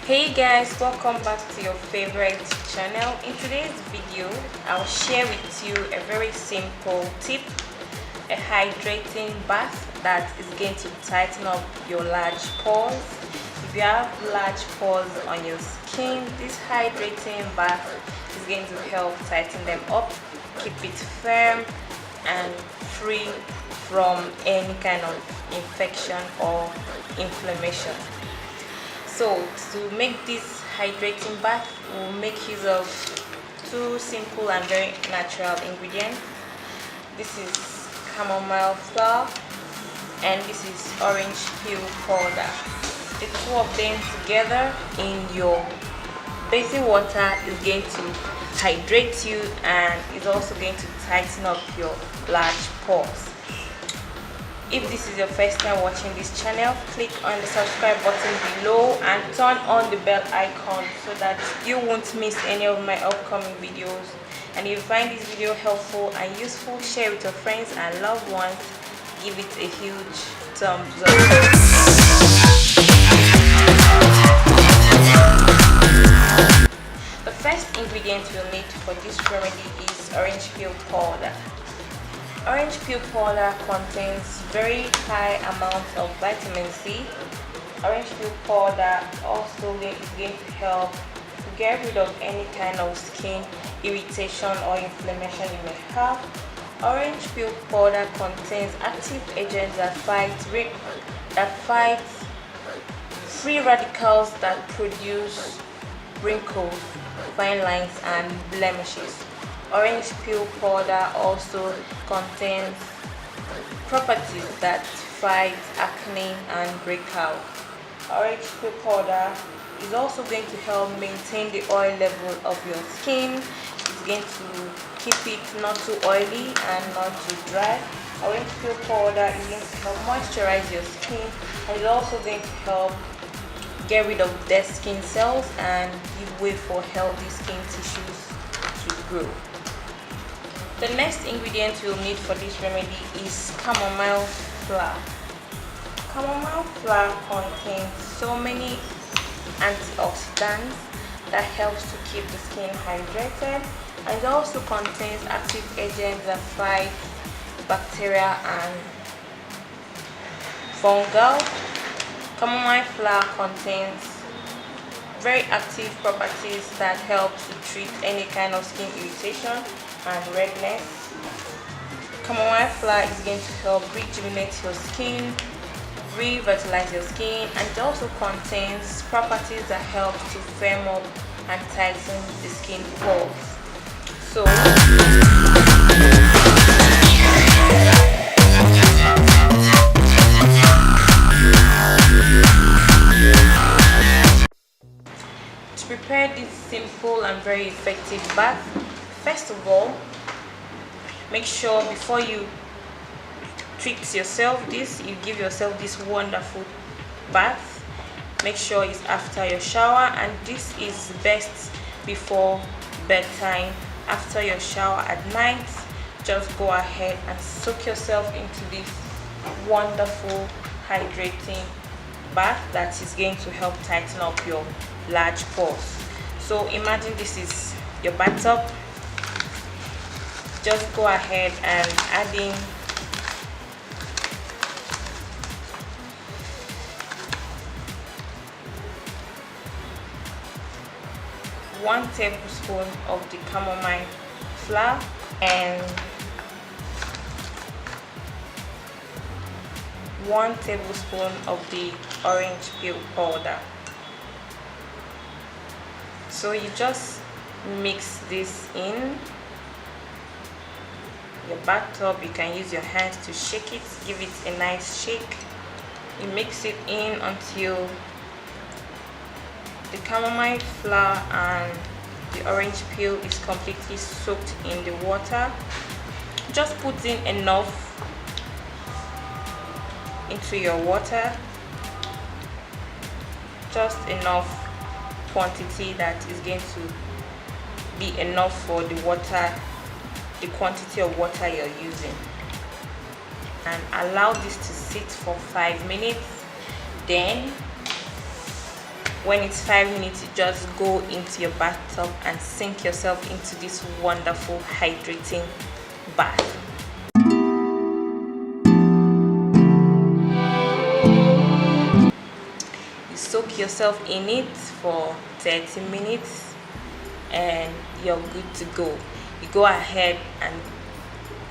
Hey guys, welcome back to your favorite channel. In today's video I'll share with you a very simple tip, a hydrating bath that is going to tighten up your large pores. If you have large pores on your skin, this hydrating bath is going to help tighten them up, keep it firm and free from any kind of infection or inflammation. So to make this hydrating bath, we'll make use of two simple and very natural ingredients. This is chamomile flower and this is orange peel powder. The two of them together in your bathing water is going to hydrate you and is also going to tighten up your large pores. If this is your first time watching this channel, click on the subscribe button below and turn on the bell icon so that you won't miss any of my upcoming videos. And if you find this video helpful and useful, share with your friends and loved ones. Give it a huge thumbs up. The first ingredient you'll need for this remedy is orange peel powder. Orange peel powder contains very high amounts of vitamin C. Orange peel powder also is going to help to get rid of any kind of skin irritation or inflammation you may have. Orange peel powder contains active agents that fight free radicals that produce wrinkles, fine lines and blemishes. Orange peel powder also contains properties that fight acne and breakout. Orange peel powder is also going to help maintain the oil level of your skin. It's going to keep it not too oily and not too dry. Orange peel powder is going to help moisturize your skin and it's also going to help get rid of dead skin cells and give way for healthy skin tissues to grow. The next ingredient you'll need for this remedy is chamomile flower. Chamomile flower contains so many antioxidants that helps to keep the skin hydrated, and it also contains active agents that fight bacteria and fungal. Chamomile flower contains very active properties that help to treat any kind of skin irritation and redness. Chamomile flower is going to help rejuvenate your skin, revitalize your skin, and it also contains properties that help to firm up and tighten the skin pores. So to prepare this simple and very effective bath, first of all, make sure before you treat yourself this, you give yourself this wonderful bath. Make sure it's after your shower, and this is best before bedtime. After your shower at night, just go ahead and soak yourself into this wonderful hydrating bath that is going to help tighten up your large pores. So imagine this is your bathtub. Just go ahead and add in one tablespoon of the chamomile flower and 1 tablespoon of the orange peel powder. So you just mix this in your bathtub. You can use your hands to shake it, give it a nice shake. You mix it in until the chamomile flower and the orange peel is completely soaked in the water. Just put in enough into your water, just enough quantity that is going to be enough for the water, the quantity of water you're using, and allow this to sit for 5 minutes. Then when it's 5 minutes, you just go into your bathtub and sink yourself into this wonderful hydrating bath. You soak yourself in it for 30 minutes and you're good to go. You go ahead and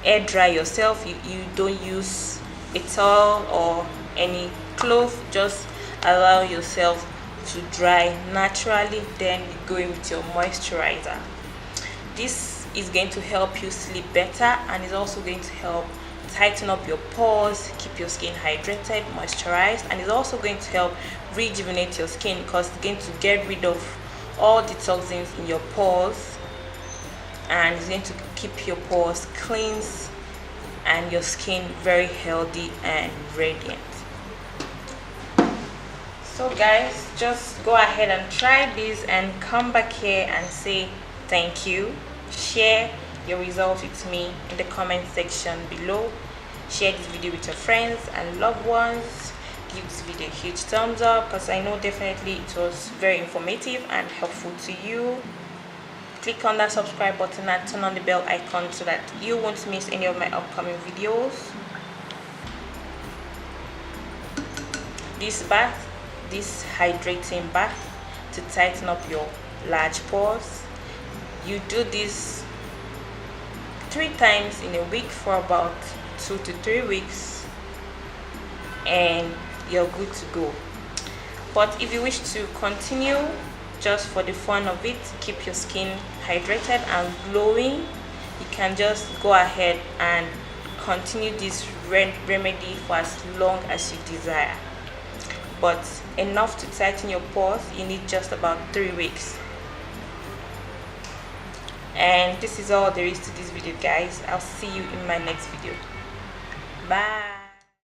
air dry yourself. You don't use a towel or any cloth, just allow yourself to dry naturally, then you go in with your moisturizer. This is going to help you sleep better, and is also going to help tighten up your pores, keep your skin hydrated, moisturized, and is also going to help rejuvenate your skin because it's going to get rid of all the toxins in your pores, and it's going to keep your pores cleansed and your skin very healthy and radiant. So guys, just go ahead and try this and come back here and say thank you. Share your results with me in the comment section below. Share this video with your friends and loved ones. Give this video a huge thumbs up because I know definitely it was very informative and helpful to you. Click on that subscribe button and turn on the bell icon so that you won't miss any of my upcoming videos. This hydrating bath to tighten up your large pores. You do this 3 times in a week for about 2 to 3 weeks and you're good to go. But if you wish to continue just for the fun of it, keep your skin hydrated and glowing, you can just go ahead and continue this remedy for as long as you desire. But enough to tighten your pores, you need just about 3 weeks. And this is all there is to this video, guys. I'll see you in my next video. Bye.